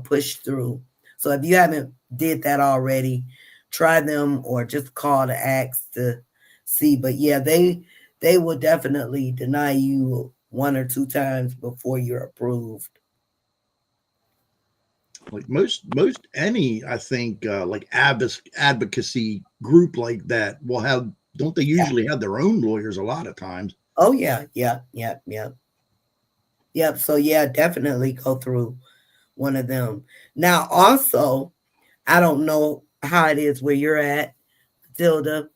pushed through. So if you haven't did that already, try them or just call to ask to see. But yeah, they will definitely deny you one or two times before you're approved. Like most any, I think, like advocacy group like that will have. Don't they Yeah. usually have their own lawyers a lot of times? Oh yeah, yeah, yeah, yeah. Yep. So yeah, definitely go through one of them. Now also, I don't know how it is where you're at, Tilda,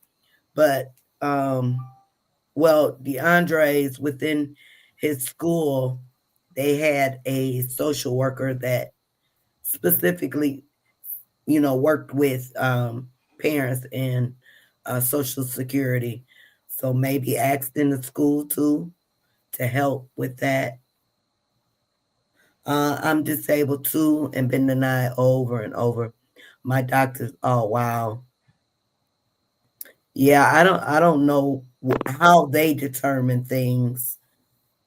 but well, DeAndre's within his school, they had a social worker that specifically, worked with parents and Social Security. So maybe asked in the school too to help with that. I'm disabled too and been denied over and over. My doctors, oh wow. Yeah, I don't know how they determine things,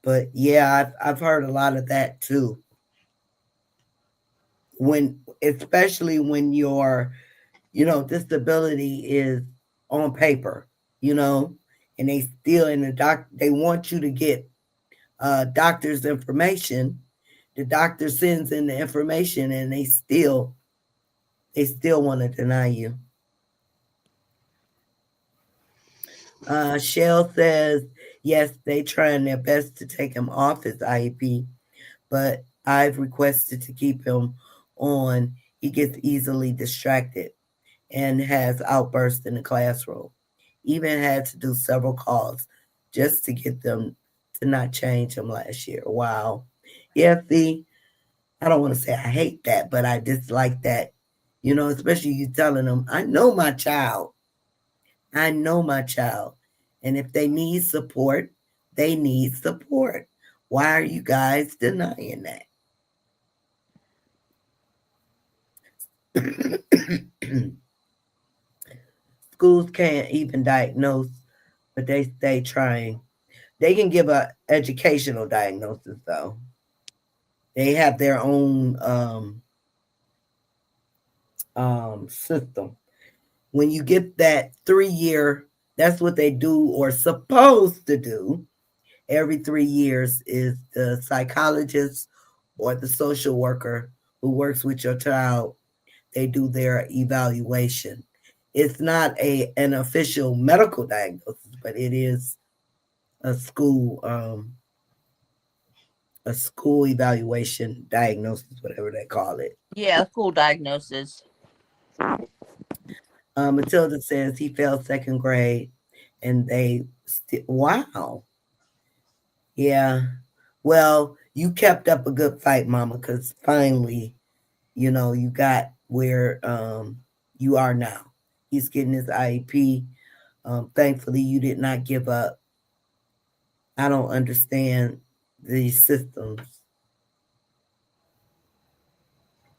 but yeah, I've heard a lot of that too. Especially when your disability is on paper, you know, and they still in the they want you to get doctor's information. The doctor sends in the information, and they still want to deny you. Shell says yes, they trying their best to take him off his IEP, but I've requested to keep him on. He gets easily distracted and has outbursts in the classroom. Even had to do several calls just to get them to not change him last year. Wow. Yeah, see, I don't want to say I hate that, but I dislike that. Especially you telling them, I know my child. I know my child. And if they need support, they need support. Why are you guys denying that? Schools can't even diagnose, but they stay trying. They can give a educational diagnosis though. They have their own system. When you get that 3 year, that's what they do or supposed to do. every 3 years is the psychologist or the social worker who works with your child. They do their evaluation. It's not an official medical diagnosis, but it is a school evaluation diagnosis, whatever they call it. Yeah, full diagnosis. Matilda says he failed second grade, and wow, yeah. Well, you kept up a good fight, Mama, because finally, you got where you are now. He's getting his IEP. Thankfully, you did not give up. I don't understand these systems.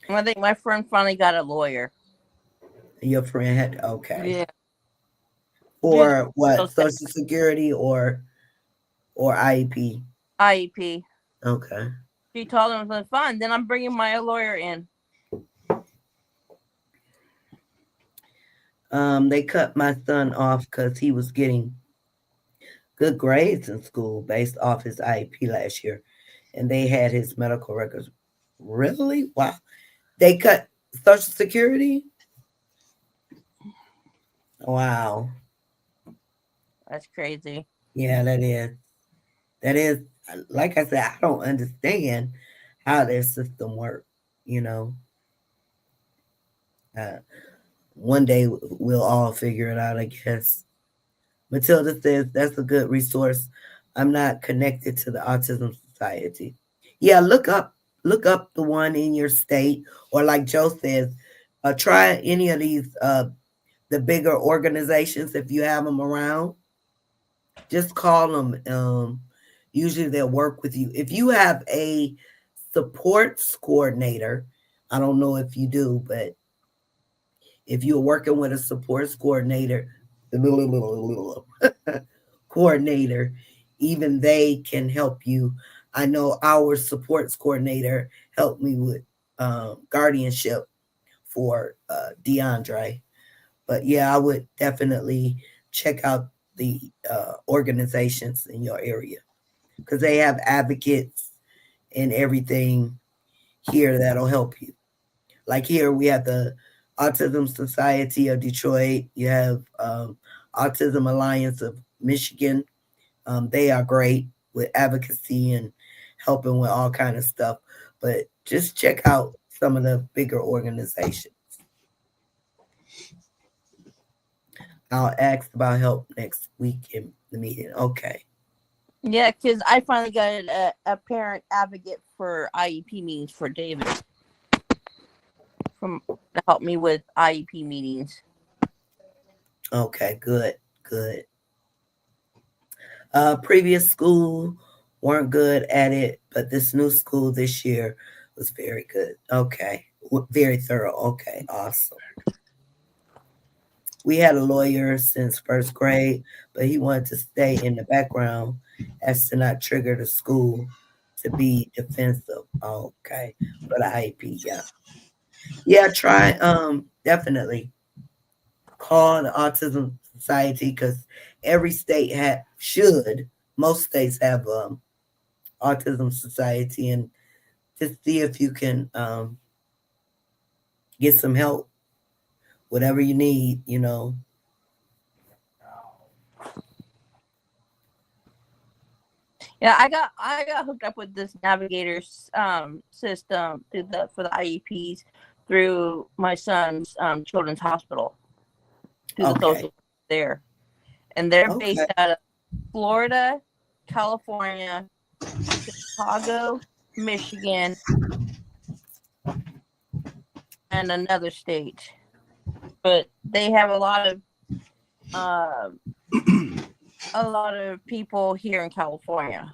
I think my friend finally got a lawyer. Your friend had okay. Yeah. For what? So Social Security or IEP? IEP. Okay. She told him it was fine. Then I'm bringing my lawyer in. They cut my son off because he was getting good grades in school based off his IEP last year, and they had his medical records. Really? Wow. They cut Social Security? Wow. That's crazy. Yeah, that is. That is, like I said, I don't understand how their system works, you know. Uh, One day we'll all figure it out, I guess. Matilda says that's a good resource. I'm not connected to the Autism Society. Yeah, look up the one in your state, or like Joe says, try any of these the bigger organizations if you have them around. Just call them. Usually they'll work with you. If you have a supports coordinator, I don't know if you do, but if you're working with a supports coordinator, even they can help you. I know our supports coordinator helped me with guardianship for DeAndre. But yeah, I would definitely check out the organizations in your area because they have advocates and everything here that'll help you. Like here, we have the Autism Society of Detroit. You have Autism Alliance of Michigan. They are great with advocacy and helping with all kind of stuff. But just check out some of the bigger organizations. I'll ask about help next week in the meeting. Okay. Yeah, because I finally got a parent advocate for IEP meetings for David to help me with IEP meetings. Okay, good, good. Previous school weren't good at it, but this new school this year was very good. Okay, very thorough. Okay, awesome. We had a lawyer since first grade, but he wanted to stay in the background as to not trigger the school to be defensive. Okay, for the IEP, yeah. Yeah, try definitely call the Autism Society because every state most states have Autism Society, and just see if you can get some help, whatever you need. Yeah, I got hooked up with this navigator system for the IEPs through my son's children's hospital through the Okay. social there, and they're Okay. based out of Florida, California, Chicago, Michigan, and another state. But they have a lot of people here in California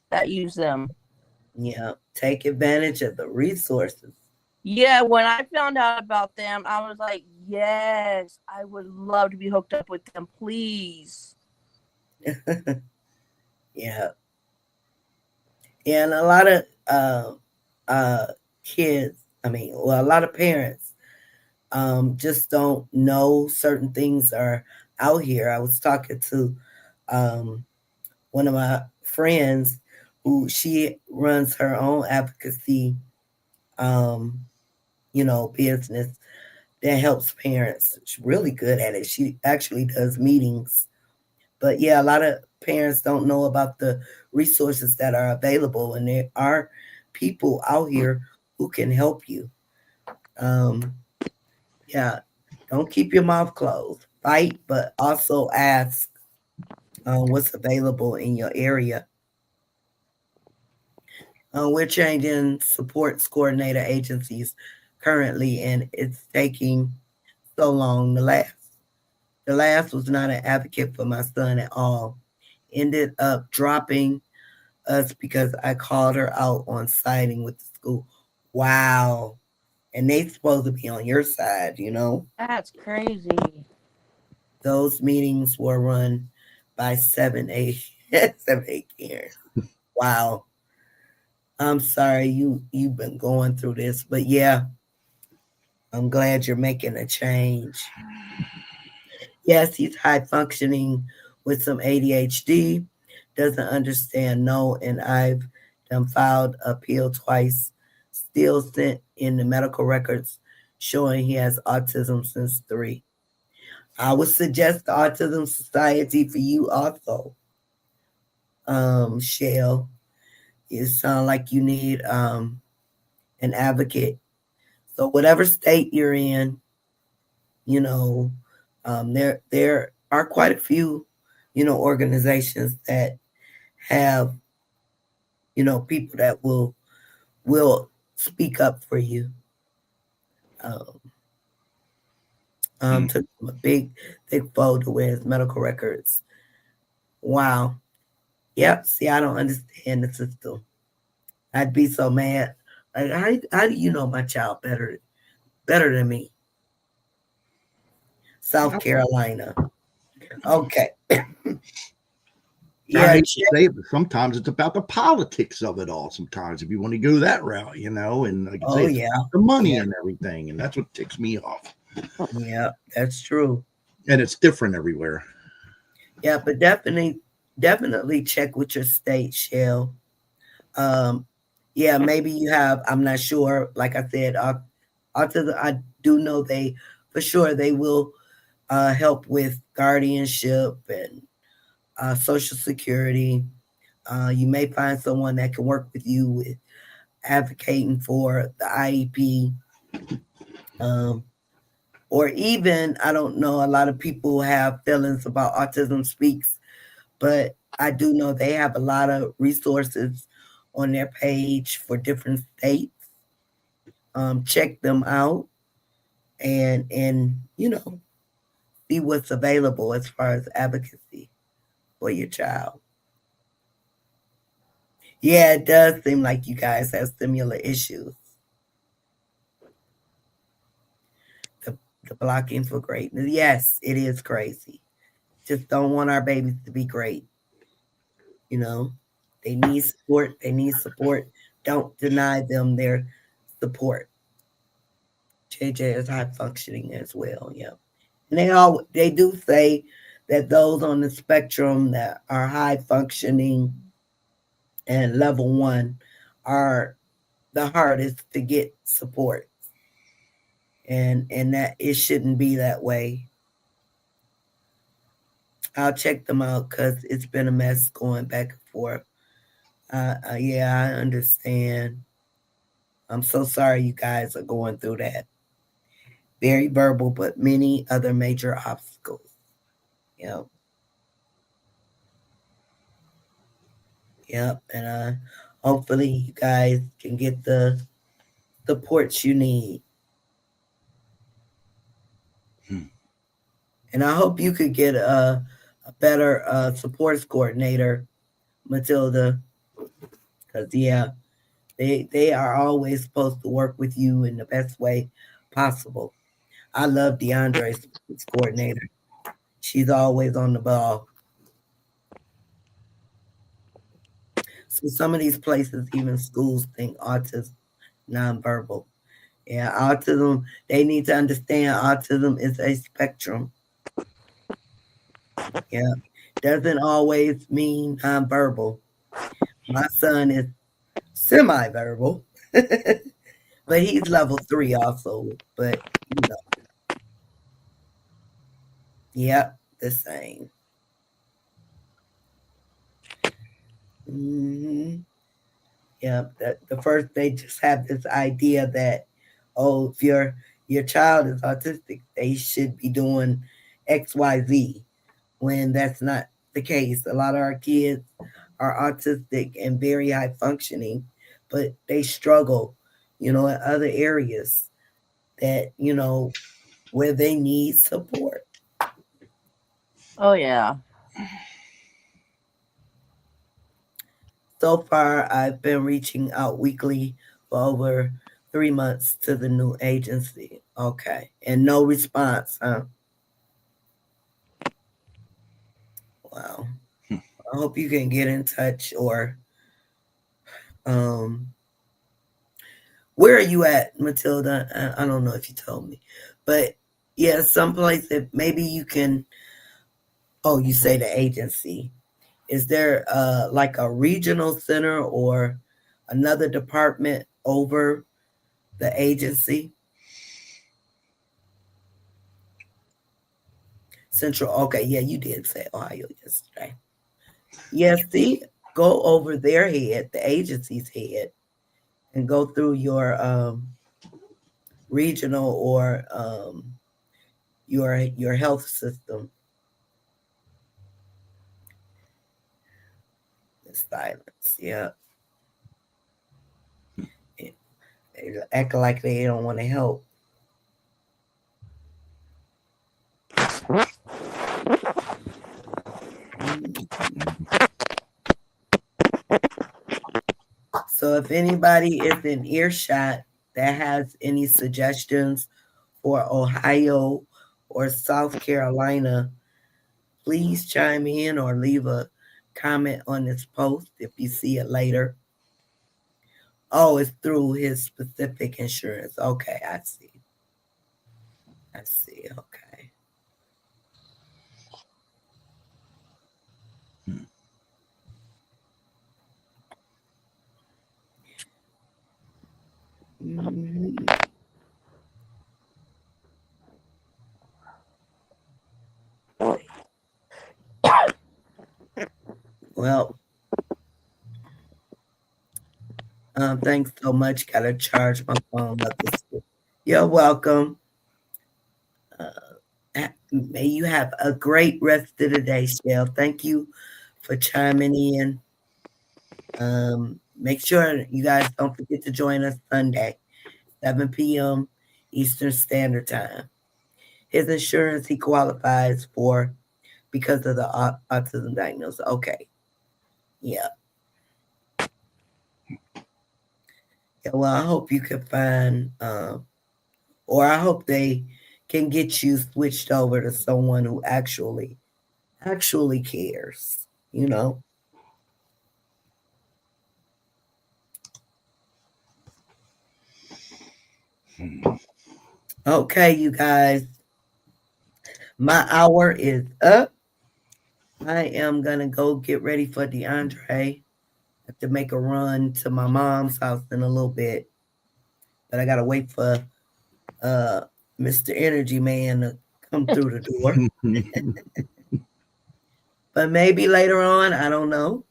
that use them. Yeah. Take advantage of the resources. Yeah, when I found out about them, I was like, yes, I would love to be hooked up with them, please. Yeah. And a lot of kids, a lot of parents just don't know certain things are out here. I was talking to one of my friends who she runs her own advocacy, um, business that helps parents. She's really good at it. She actually does meetings. But yeah, a lot of parents don't know about the resources that are available, and there are people out here who can help you. Um, yeah, don't keep your mouth closed. Fight, but also ask what's available in your area. We're changing supports coordinator agencies currently, and it's taking so long to last. The last was not an advocate for my son at all. Ended up dropping us because I called her out on siding with the school. Wow. And they supposed to be on your side. That's crazy. Those meetings were run by 7A 7A Karen. Wow. I'm sorry you've been going through this, but yeah, I'm glad you're making a change. Yes, he's high functioning with some ADHD, doesn't understand no, and I've done filed appeal twice, still sent in the medical records showing he has autism since 3. I would suggest the Autism Society for you also, Shell. It sounds like you need an advocate. So whatever state you're in, you know, there are quite a few, organizations that have, people that will speak up for you. Um, Hmm. took a big thick folder with his medical records. Wow. Yep. See, I don't understand the system. I'd be so mad. Like, how do you know my child better than me? South Carolina. Okay. I Yeah. hate to say it, but sometimes it's about the politics of it all. Sometimes, if you want to go that route, and like I say, Oh it's yeah. the money Yeah. and everything, and that's what ticks me off. Yeah. That's true. And it's different everywhere. Yeah, but definitely check with your state, Shell. Um, yeah, maybe you have. I'm not sure. Like I said, autism. I do know they for sure they will help with guardianship and social security. You may find someone that can work with you with advocating for the IEP. Um, or even, I don't know, a lot of people have feelings about Autism Speaks, but I do know they have a lot of resources on their page for different states. Check them out and see what's available as far as advocacy for your child. Yeah, it does seem like you guys have similar issues. The, the blocking for greatness. Yes, it is crazy. Just don't want our babies to be great. You know, they need support. They need support. Don't deny them their support. JJ is high functioning as well. Yeah, and they do say that those on the spectrum that are high functioning and level 1 are the hardest to get support, and that it shouldn't be that way. I'll check them out because it's been a mess going back and forth. Yeah, I understand. I'm so sorry you guys are going through that. Very verbal, but many other major obstacles. Yep, yep. And hopefully you guys can get the support you need. Hmm. And I hope you could get a better supports coordinator, Matilda, because yeah, they are always supposed to work with you in the best way possible. I love DeAndre's supports coordinator. She's always on the ball. So some of these places, even schools, think autism nonverbal. Yeah, autism. They need to understand autism is a spectrum. Yeah, doesn't always mean nonverbal. My son is semi-verbal, but he's level 3 also. But yep, the same. hmm Yep. The first they just have this idea that, oh, if your child is autistic, they should be doing XYZ, when that's not the case. A lot of our kids are autistic and very high functioning, but they struggle, in other areas that, where they need support. Oh yeah. So far, I've been reaching out weekly for over 3 months to the new agency. Okay. And no response, huh? Wow. I hope you can get in touch, or um where are you at, Matilda? I don't know if you told me. But yeah, someplace that maybe you can. Oh, you say the agency. Is there like a regional center or another department over the agency? Central. Okay, yeah, you did say Ohio yesterday. Yeah, see, go over their head, the agency's head, and go through your regional or your health system. The silence. Yeah. They act like they don't want to help. So if anybody is in earshot that has any suggestions for Ohio or South Carolina, please chime in or leave a comment on this post if you see it later. Oh, it's through his specific insurance. Okay, I see. I see. Okay. Mhm. Well, thanks so much. Gotta charge my phone up. You're welcome. May you have a great rest of the day, Shell. Thank you for chiming in. Make sure you guys don't forget to join us Sunday, 7 p.m. Eastern Standard Time. His insurance he qualifies for because of the autism diagnosis. Okay. Yeah. Yeah. Well, I hope you can find, or I hope they can get you switched over to someone who actually cares, you know? Okay, you guys. My hour is up. I am gonna go get ready for DeAndre. I have to make a run to my mom's house in a little bit, but I gotta wait for Mr. Energy Man to come through the door. But maybe later on, I don't know.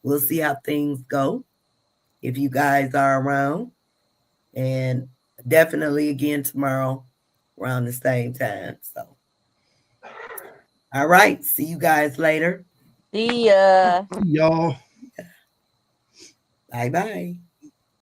We'll see how things go. If you guys are around, and definitely again tomorrow around the same time. So, all right. See you guys later. See ya. Y'all. Bye bye.